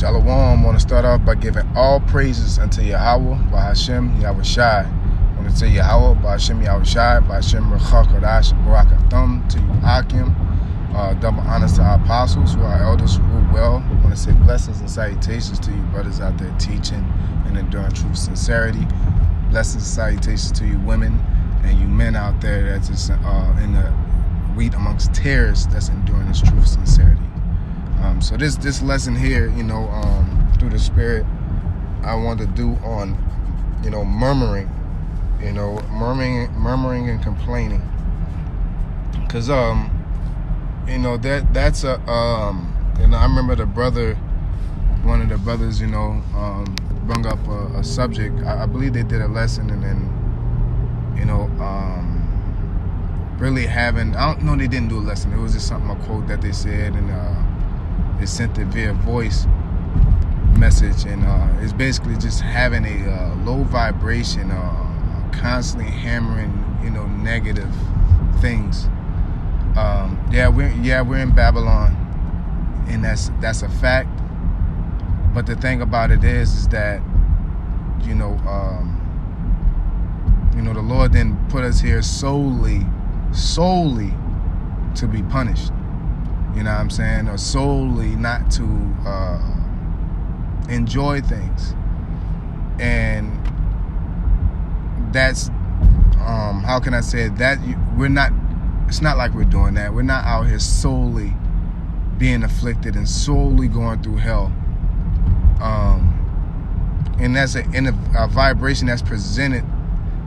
Shalom. I want to start off by giving all praises unto Yahweh, Bahashem, Yahweh Shai. I want to say Yahweh, Bahashem, Yahweh Shai, Bahashem, Rechakadash, Barakathum, to you, Akim. Double honors to our apostles, who are elders who rule well. I want to say blessings and salutations to you brothers out there teaching and enduring truth sincerity. Blessings and salutations to you women and you men out there that's just in the wheat amongst tares that's enduring this truth sincerity. So this lesson here, through the Spirit, I want to do on, murmuring, murmuring and complaining, because that's a I remember one of the brothers, brought up a subject. I believe they did a lesson, and then really having, I don't know, they didn't do a lesson. It was just something, a quote that they said, and they sent it via voice message, and it's basically just having a low vibration, constantly hammering, negative things. We're in Babylon, and that's a fact. But the thing about it is that the Lord didn't put us here solely to be punished. You know what I'm saying? Or solely not to enjoy things. And that's, how can I say it? That it's not like we're doing that. We're not out here solely being afflicted and solely going through hell. And that's a vibration that's presented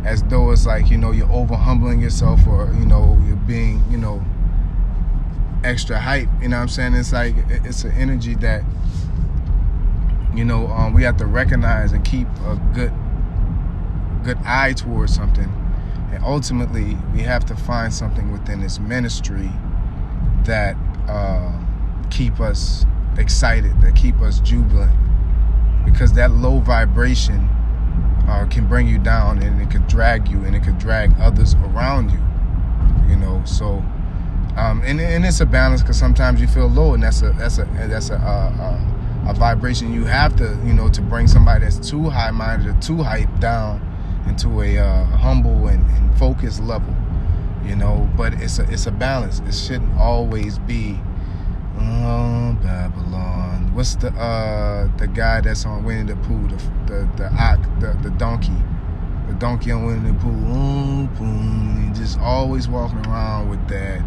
as though it's like, you're over humbling yourself, or, you're being, extra hype. You know what I'm saying? It's like, it's an energy that, we have to recognize and keep a good eye towards something. And ultimately, we have to find something within this ministry that keep us excited, that keep us jubilant. Because that low vibration can bring you down, and it could drag you, and it could drag others around you. So and it's a balance, because sometimes you feel low, and that's a vibration you have to to bring somebody that's too high-minded or too hyped down into a humble and focused level. But it's a balance. It shouldn't always be Babylon. What's the guy that's on Winnie the Pooh, the donkey on Winnie the Pooh? He just always walking around with that,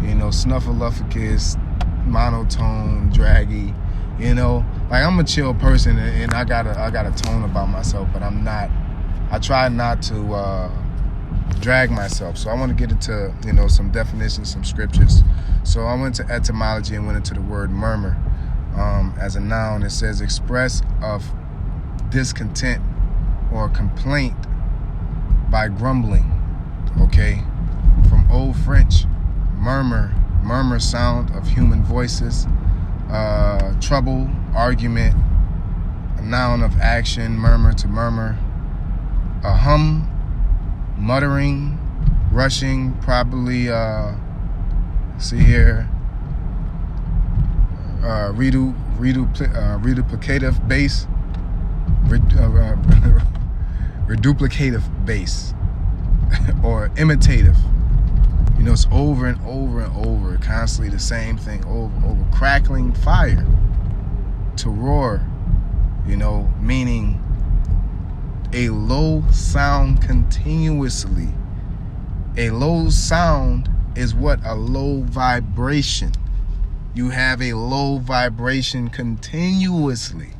snuffleupagus, monotone, draggy. Like, I'm a chill person, and I got a tone about myself, but I'm not. I try not to drag myself. So I want to get into some definitions, some scriptures. So I went to etymology and went into the word murmur. As a noun, it says express of discontent or complaint by grumbling. Okay, from Old French, murmur sound of human voices, trouble, argument, a noun of action, murmur to murmur, a hum, muttering, rushing, probably see here, reduplicative base, reduplicative base, or imitative. It's over and over and over, constantly the same thing, over. Crackling fire, to roar, meaning a low sound continuously. A low sound is what? A low vibration. You have a low vibration continuously.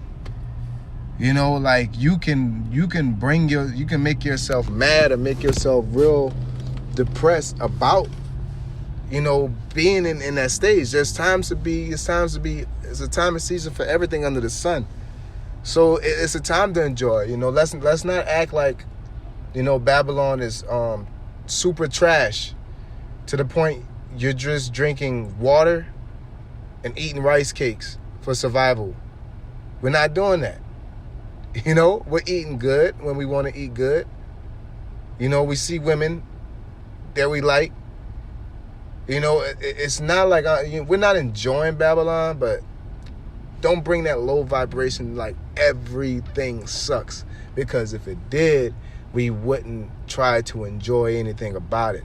Like you can make yourself mad or make yourself real depressed about being in that stage. It's a time and season for everything under the sun. So it's a time to enjoy. Let's not act like Babylon is super trash to the point you're just drinking water and eating rice cakes for survival. We're not doing that. We're eating good when we want to eat good. We see women that we like. It's not like we're not enjoying Babylon, but don't bring that low vibration like everything sucks. Because if it did, we wouldn't try to enjoy anything about it.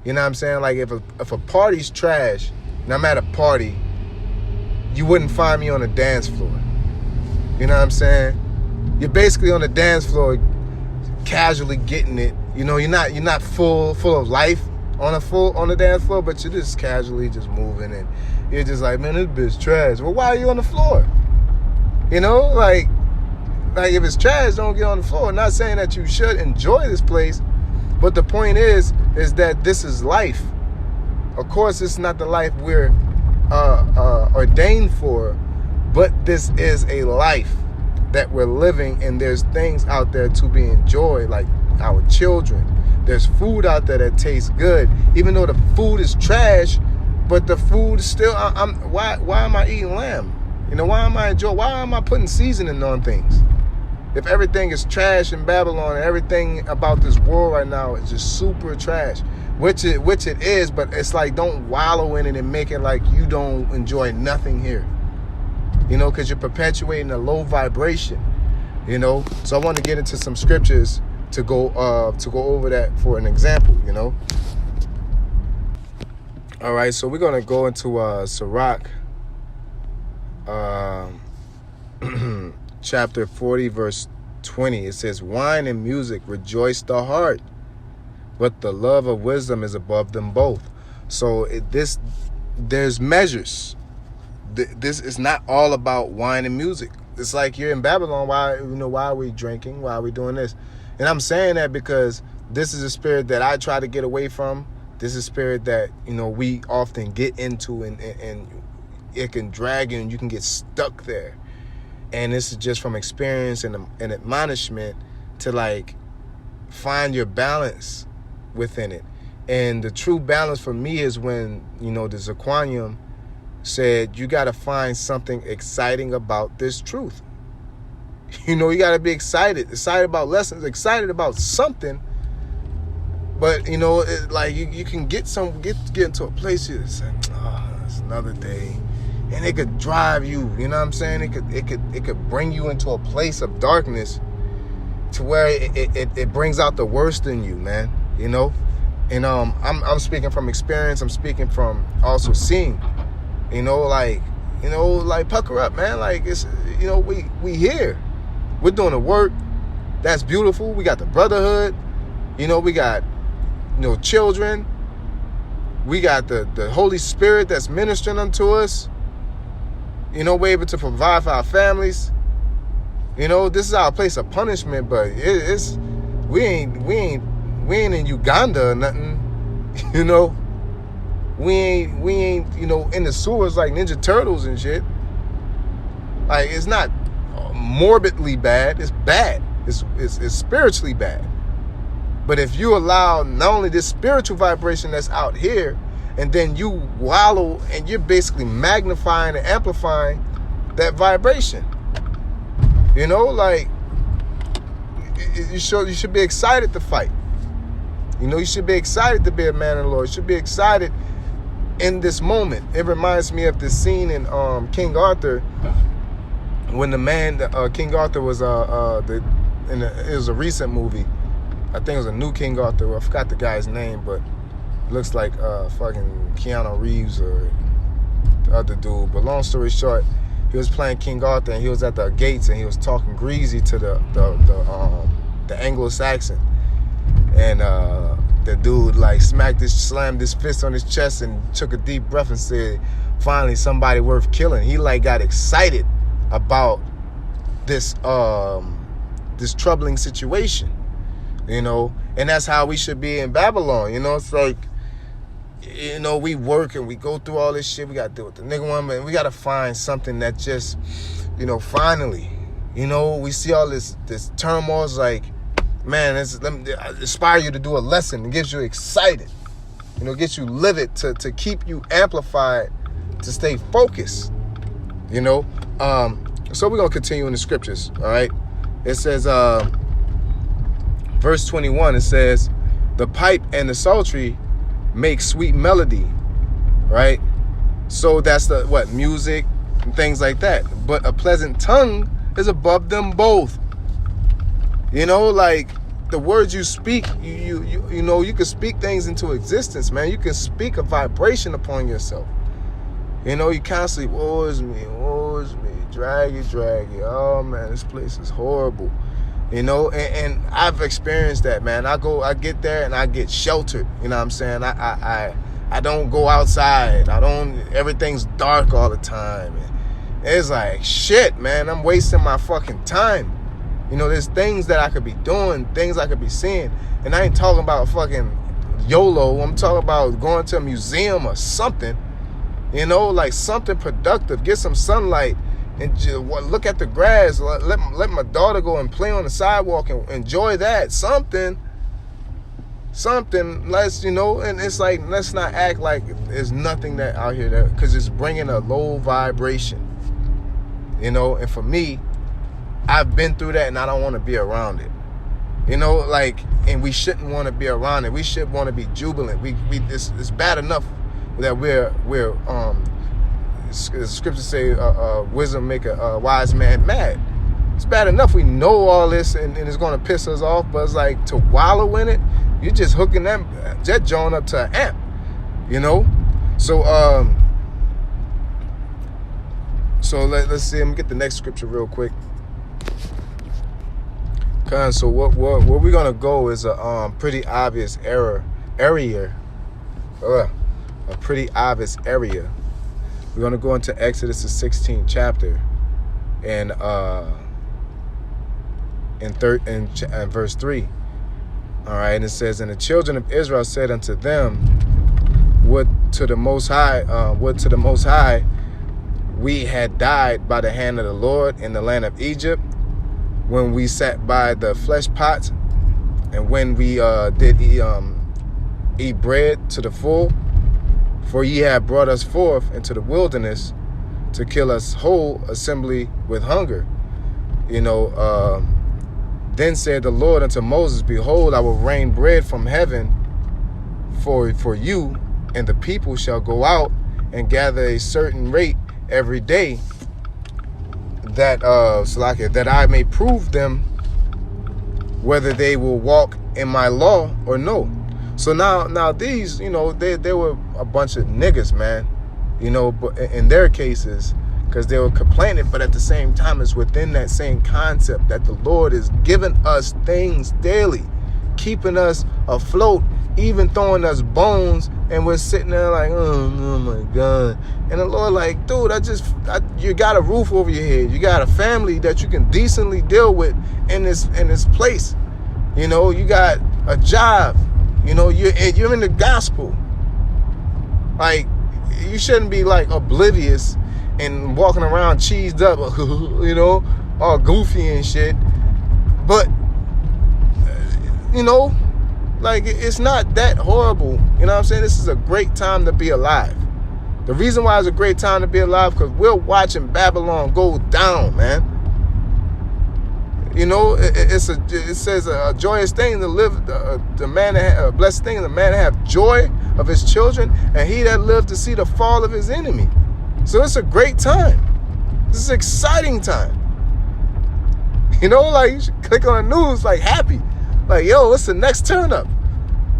You know what I'm saying? Like if a party's trash, and I'm at a party, you wouldn't find me on a dance floor. You know what I'm saying? You're basically on the dance floor, casually getting it. You know, you're not full of life on the dance floor, but you're just casually just moving, and you're just like, man, this bitch trash. Well, why are you on the floor? You know, like if it's trash, don't get on the floor. I'm not saying that you should enjoy this place, but the point is that this is life. Of course, it's not the life we're ordained for, but this is a life that we're living, and there's things out there to be enjoyed, like our children. There's food out there that tastes good, even though the food is trash, but the food is still. Why am I eating lamb? You know, why am I putting seasoning on things? If everything is trash in Babylon, and everything about this world right now is just super trash, which it is, but it's like, don't wallow in it and make it like you don't enjoy nothing here. You know, because you're perpetuating a low vibration. You know, so I want to get into some scriptures to go over that for an example. You know. All right, so we're gonna go into Sirach, chapter 40, verse 20. It says, "Wine and music rejoice the heart, but the love of wisdom is above them both." So there's measures. This is not all about wine and music. It's like you're in Babylon. Why are we drinking? Why are we doing this? And I'm saying that because this is a spirit that I try to get away from. This is a spirit that, we often get into, and it can drag you, and you can get stuck there. And this is just from experience and admonishment to like find your balance within it. And the true balance for me is when, the Zaquanium said, you got to find something exciting about this truth. You got to be excited about lessons, excited about something. But, you can get into a place you say, it's another day. And it could drive you, you know what I'm saying? It could bring you into a place of darkness to where it brings out the worst in you, man, And I'm speaking from experience. I'm speaking from also seeing. Like pucker up, man. Like it's, we here. We're doing the work. That's beautiful. We got the brotherhood. We got, children. We got the Holy Spirit that's ministering unto us. We're able to provide for our families. This is our place of punishment, but we ain't in Uganda or nothing. We ain't, in the sewers like Ninja Turtles and shit. Like, it's not morbidly bad. It's bad. It's spiritually bad. But if you allow not only this spiritual vibration that's out here, and then you wallow and you're basically magnifying and amplifying that vibration. Like, you should be excited to fight. You should be excited to be a man of the Lord. You should be excited in this moment. It reminds me of the scene in King Arthur, when the man, King Arthur was it was a recent movie. I think it was a new King Arthur. I forgot the guy's name, but it looks like fucking Keanu Reeves or the other dude. But long story short, he was playing King Arthur, and he was at the gates, and he was talking greasy to the Anglo-Saxon, and the dude like slammed his fist on his chest and took a deep breath and said, "Finally, somebody worth killing." He like got excited about this troubling situation, and that's how we should be in Babylon. It's like, we work and we go through all this shit. We got to deal with the nigga woman, and we got to find something that just, finally, we see all this turmoil. It's like, man, let me inspire you to do a lesson. It gets you excited, gets you livid to keep you amplified, to stay focused, So we're going to continue in the scriptures, all right? It says, verse 21, it says, "The pipe and the psaltery make sweet melody," right? So that's music, and things like that. But a pleasant tongue is above them both. You know, like the words you speak, you know, you can speak things into existence, man. You can speak a vibration upon yourself. You know, you constantly, woe is me, draggy. Oh man, this place is horrible. You know, and I've experienced that, man. I get there and I get sheltered. You know what I'm saying? I don't go outside. Everything's dark all the time. And it's like, shit, man, I'm wasting my fucking time. You know, there's things that I could be doing, things I could be seeing. And I ain't talking about fucking YOLO. I'm talking about going to a museum or something. You know, like something productive. Get some sunlight and just look at the grass. Let my daughter go and play on the sidewalk and enjoy that. Something. Let's, you know, and it's like, let's not act like there's nothing that out here that, because it's bringing a low vibration. You know, and for me, I've been through that and I don't want to be around it. You know, like, and we shouldn't want to be around it. We should want to be jubilant. It's bad enough that we're the scriptures say wisdom make a wise man mad. It's bad enough we know all this and it's going to piss us off, but it's like to wallow in it, you're just hooking that jet joint up to an amp, you know? So let's see, let me get the next scripture real quick. So what we're gonna go is a pretty obvious area. A pretty obvious area. We're gonna go into Exodus the 16th chapter, and verse 3. All right, and it says, "And the children of Israel said unto them, Would to the Most High, we had died by the hand of the Lord in the land of Egypt, when we sat by the flesh pots, and when we did eat bread to the full. For ye have brought us forth into the wilderness to kill us whole assembly with hunger." You know, then said the Lord unto Moses, "Behold, I will rain bread from heaven for you, and the people shall go out and gather a certain rate every day, that I may prove them whether they will walk in my law or no." So now these, you know, they were a bunch of niggas, man, you know, but in their cases, because they were complaining, but at the same time, it's within that same concept that the Lord is giving us things daily, keeping us afloat, even throwing us bones, and we're sitting there like, oh my God. And the Lord like, dude, you got a roof over your head. You got a family that you can decently deal with in this place. You know, you got a job. You know, you're in the gospel. Like, you shouldn't be like oblivious and walking around cheesed up, you know, all goofy and shit. But, you know, like, it's not that horrible. You know what I'm saying? This is a great time to be alive. The reason why it's a great time to be alive, because we're watching Babylon go down, man. You know, it says a joyous thing to live, a blessed thing, the man to have joy of his children, and he that lived to see the fall of his enemy. So it's a great time. This is an exciting time. You know, like, you should click on the news, like, happy. Like, yo, what's the next turn up?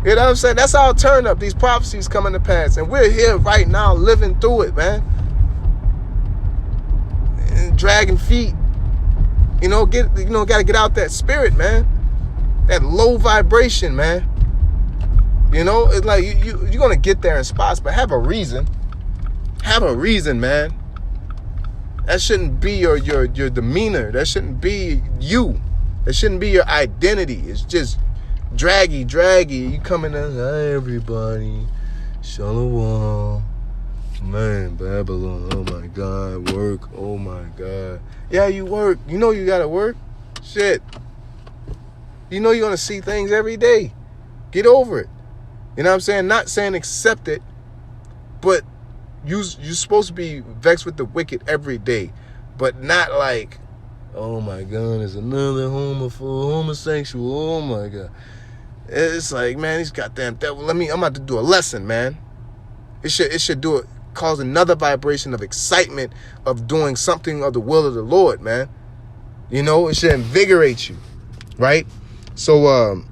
You know what I'm saying? That's our turn up. These prophecies coming to pass, and we're here right now living through it, man. And dragging feet. You know, gotta get out that spirit, man. That low vibration, man. You know, it's like you're gonna get there in spots, but have a reason. Have a reason, man. That shouldn't be your demeanor. That shouldn't be you. That shouldn't be your identity. It's just draggy. You coming in, hi everybody, shalom. Man, Babylon, oh my God, work, oh my God. Yeah, you work. You know you gotta work. Shit. You know you're gonna see things every day. Get over it. You know what I'm saying? Not saying accept it, but you're supposed to be vexed with the wicked every day, but not like, oh my God, there's another homosexual, oh my God. It's like, man, these goddamn devil, I'm about to do a lesson, man. It should do it cause another vibration of excitement of doing something of the will of the Lord, man. You know, it should invigorate you, right? So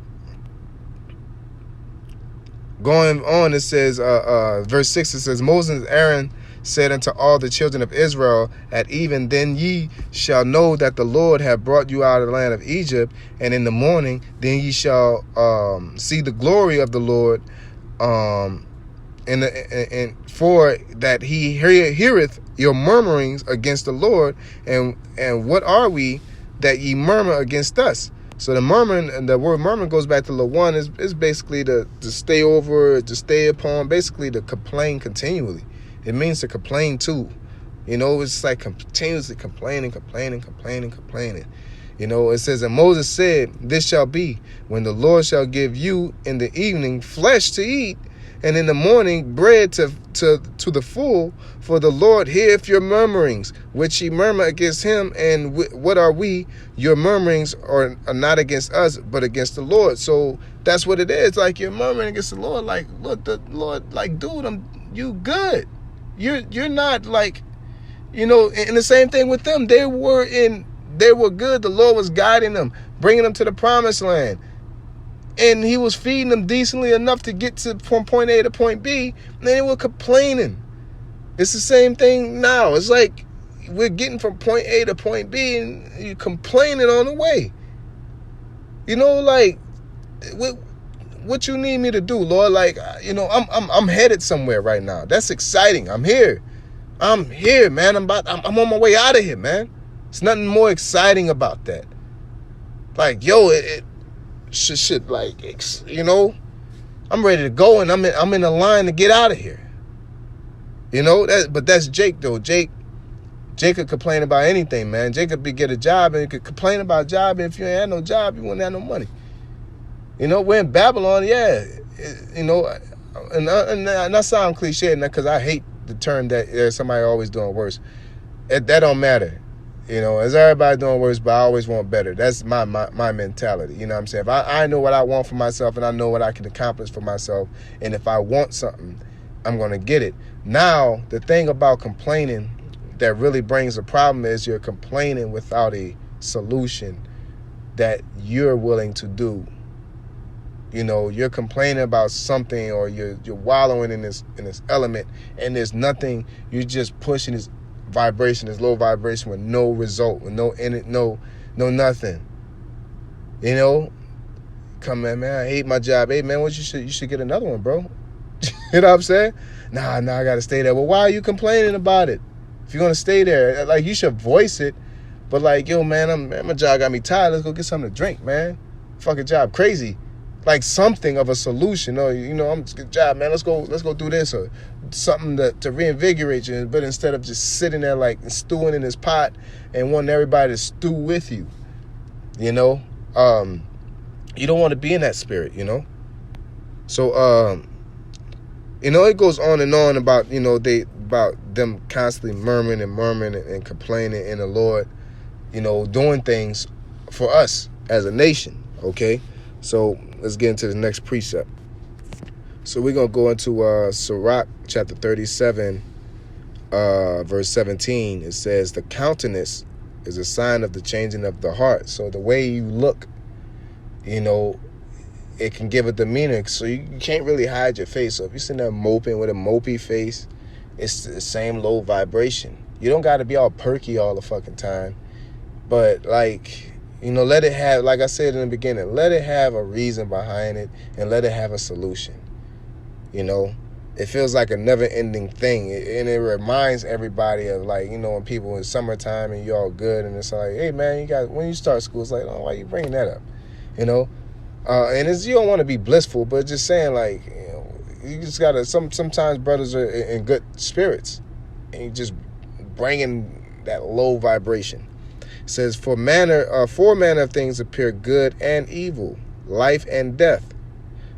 going on, it says, verse 6, it says, Moses and Aaron said unto all the children of Israel, at even then ye shall know that the Lord hath brought you out of the land of Egypt, and in the morning then ye shall see the glory of the Lord, and for that he heareth your murmurings against the Lord, and what are we that ye murmur against us? So the murmuring, and the word murmur goes back to the one, is basically to stay over, to stay upon, basically to complain continually. It means to complain too. You know, it's like continuously complaining. You know, it says, and Moses said, this shall be when the Lord shall give you in the evening flesh to eat, and in the morning bread to the full, for the Lord heareth your murmurings, which ye murmur against him. And what are we? Your murmurings are not against us, but against the Lord. So that's what it is. Like, you're murmuring against the Lord. Like, look, the Lord, like, dude, you good. You're not, like, you know. And the same thing with them. They were good. The Lord was guiding them, bringing them to the promised land. And he was feeding them decently enough to get from point A to point B. And they were complaining. It's the same thing now. It's like we're getting from point A to point B, and you're complaining on the way. You know, like, what you need me to do, Lord? Like, you know, I'm headed somewhere right now. That's exciting. I'm here, man. I'm on my way out of here, man. It's nothing more exciting about that. Like, yo, shit, like, you know, I'm ready to go, and I'm in a line to get out of here. You know, but that's Jake, though. Jake could complain about anything, man. Jake could get a job, and he could complain about a job, and if you ain't had no job, you wouldn't have no money. You know, we're in Babylon, yeah. You know, and that sound cliche, because I hate the term that there's somebody always doing worse. That don't matter. You know, as everybody doing worse, but I always want better. That's my mentality. You know what I'm saying? If I know what I want for myself, and I know what I can accomplish for myself, and if I want something, I'm going to get it. Now, the thing about complaining that really brings a problem is you're complaining without a solution that you're willing to do. You know, you're complaining about something, or you're wallowing in this element, and there's nothing. You're just pushing this vibration, this low vibration, with no result, with no nothing. You know, come on, man. I hate my job. Hey, man, you should get another one, bro. You know what I'm saying? Nah, I gotta stay there. Well, why are you complaining about it? If you're gonna stay there, like, you should voice it. But like, yo, man, my job got me tired. Let's go get something to drink, man. Fucking job crazy. Like, something of a solution. Or, you know, I'm just good job, man. Let's go do this, or something to reinvigorate you. But instead of just sitting there like stewing in this pot and wanting everybody to stew with you, you know, you don't want to be in that spirit, you know. So, you know, it goes on and on about, you know, about them constantly murmuring and complaining in the Lord, you know, doing things for us as a nation. Okay, so let's get into the next precept. So we're going to go into Sirach chapter 37, verse 17. It says, the countenance is a sign of the changing of the heart. So the way you look, you know, it can give a demeanor. So you can't really hide your face. So if you're sitting there moping with a mopey face, it's the same low vibration. You don't got to be all perky all the fucking time. But, like, you know, let it have, like I said in the beginning, let it have a reason behind it, and let it have a solution. You know, it feels like a never-ending thing, and it reminds everybody of, like, you know, when people in summertime and you're all good, and it's like, hey, man, when you start school, it's like, oh, why you bringing that up? You know, and you don't want to be blissful, but just saying, like, you know, you just gotta. Sometimes brothers are in good spirits, and you just bringing that low vibration. It says, four manner of things appear, good and evil, life and death.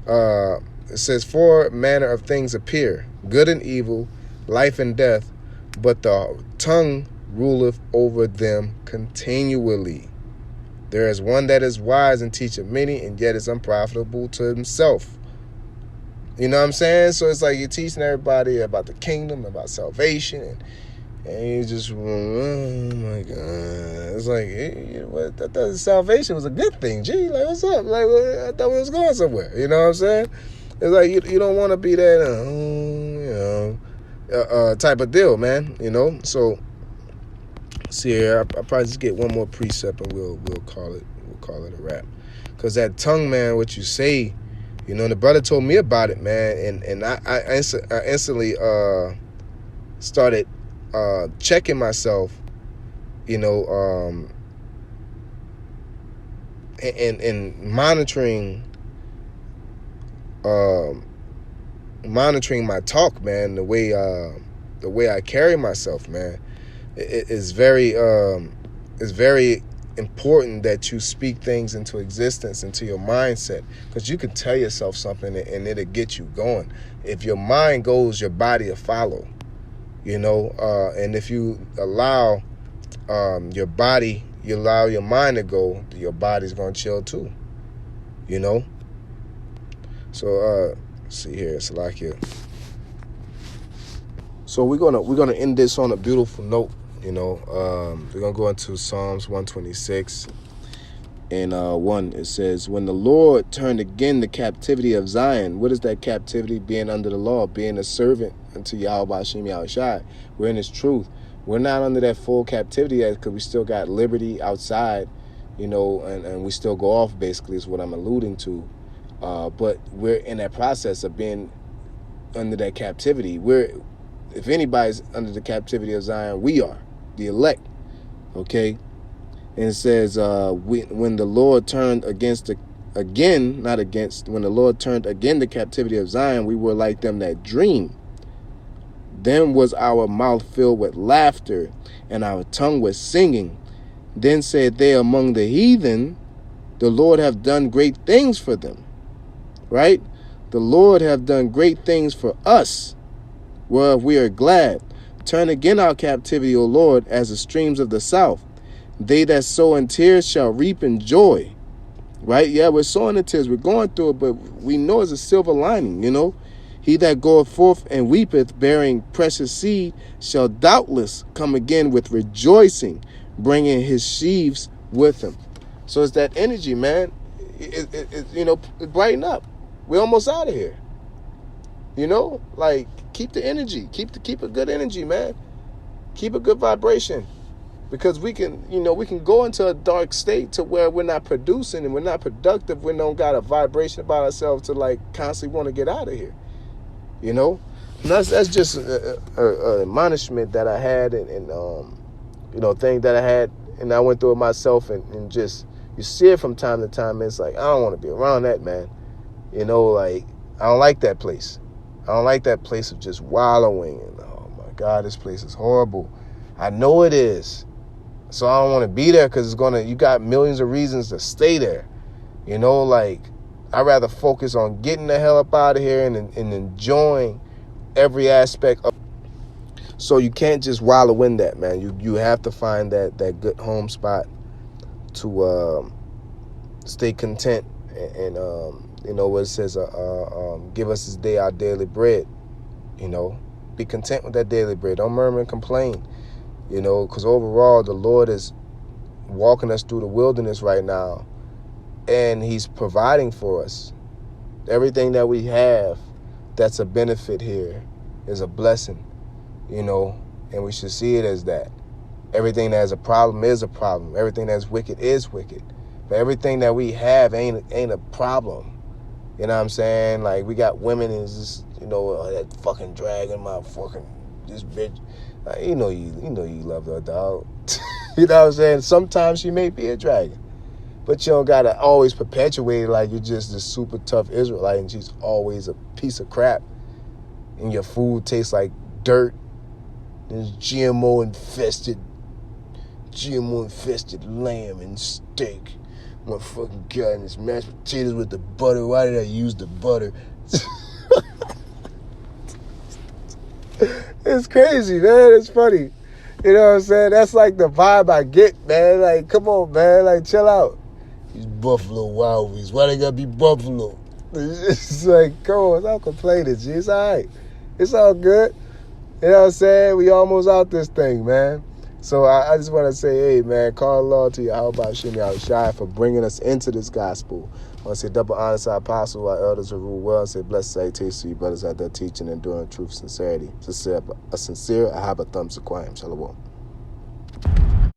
It says, four manner of things appear, good and evil, life and death, but the tongue ruleth over them continually. There is one that is wise and teacheth many, and yet is unprofitable to himself. You know what I'm saying? So it's like you're teaching everybody about the kingdom, about salvation, and you just, oh my God. It's like, hey, what? I thought salvation was a good thing. Gee, like, what's up? Like, I thought we was going somewhere. You know what I'm saying? It's like you don't want to be that, type of deal, man. You know? So, see here, I'll probably just get one more precept and we'll call it a wrap. Because that tongue, man, what you say, you know, the brother told me about it, man, and I instantly started checking myself, you know, and monitoring my talk, man, the way I carry myself, man. It's very important that you speak things into existence, into your mindset, because you can tell yourself something and it'll get you going. If your mind goes, your body will follow, you know, and if you allow your body, you allow your mind to go, your body's going to chill too, you know. So see here, it's like here. So we're gonna end this on a beautiful note. You know, we're going to go into Psalms 126. And 1, it says, when the Lord turned again the captivity of Zion. What is that captivity? Being under the law, being a servant unto Yahweh Hashem Yahushai. We're in his truth. We're not under that full captivity yet because we still got liberty outside, you know, and we still go off, basically, is what I'm alluding to. But we're in that process of being under that captivity. If anybody's under the captivity of Zion, we are. The elect, okay? And it says, when the Lord turned when the Lord turned again the captivity of Zion, we were like them that dream. Then was our mouth filled with laughter, and our tongue with singing. Then said they among the heathen, the Lord have done great things for them. Right? The Lord have done great things for us, whereof we are glad. Turn again our captivity, O Lord, as the streams of the south. They that sow in tears shall reap in joy. Right? Yeah, we're sowing in tears. We're going through it, but we know it's a silver lining, you know. He that goeth forth and weepeth, bearing precious seed, shall doubtless come again with rejoicing, bringing his sheaves with him. So it's that energy, man. You know, brighten up. We're almost out of here. You know, like, keep the energy. Keep a good energy, man. Keep a good vibration. Because we can go into a dark state to where we're not producing and we're not productive. We don't got a vibration about ourselves to, like, constantly want to get out of here. You know? And that's just a admonishment that I had and thing that I had, and I went through it myself, and just, you see it from time to time, and it's like, I don't want to be around that, man. You know, like, I don't like that place. I don't like that place of just wallowing. And, oh, my God, this place is horrible. I know it is. So I don't want to be there because you got millions of reasons to stay there. You know, like, I'd rather focus on getting the hell up out of here and enjoying every aspect of it. So you can't just wallow in that, man. You have to find that good home spot to stay content and you know what it says, give us this day our daily bread. You know, be content with that daily bread. Don't murmur and complain. You know, because overall the Lord is walking us through the wilderness right now, and he's providing for us. Everything that we have that's a benefit here is a blessing, you know, and we should see it as that. Everything that has a problem is a problem. Everything that's wicked is wicked. But everything that we have ain't a problem. You know what I'm saying? Like, we got women and just, you know, that fucking dragon, my fucking, this bitch. Like, you know you love her, dog. You know what I'm saying? Sometimes she may be a dragon. But you don't got to always perpetuate it like you're just this super tough Israelite and she's always a piece of crap. And your food tastes like dirt. And it's GMO-infested lamb and steak. My fucking God, and it's mashed potatoes with the butter. Why did I use the butter? It's crazy, man. It's funny. You know what I'm saying? That's like the vibe I get, man. Like, come on, man. Like, chill out. These Buffalo Wild Wings. Why they gotta be Buffalo? It's like, come on, stop complaining, G. It's all right. It's all good. You know what I'm saying? We almost out this thing, man. So I just want to say, hey, man, call Lord to you. How about Shimmy Al-Shai for bringing us into this gospel? I want to say double honor to our apostle, our elders who rule well. I say blessed salutation to you brothers out there teaching and doing truth, sincerity. A sincere Ahaba Thumb Sequoiam. Shalom.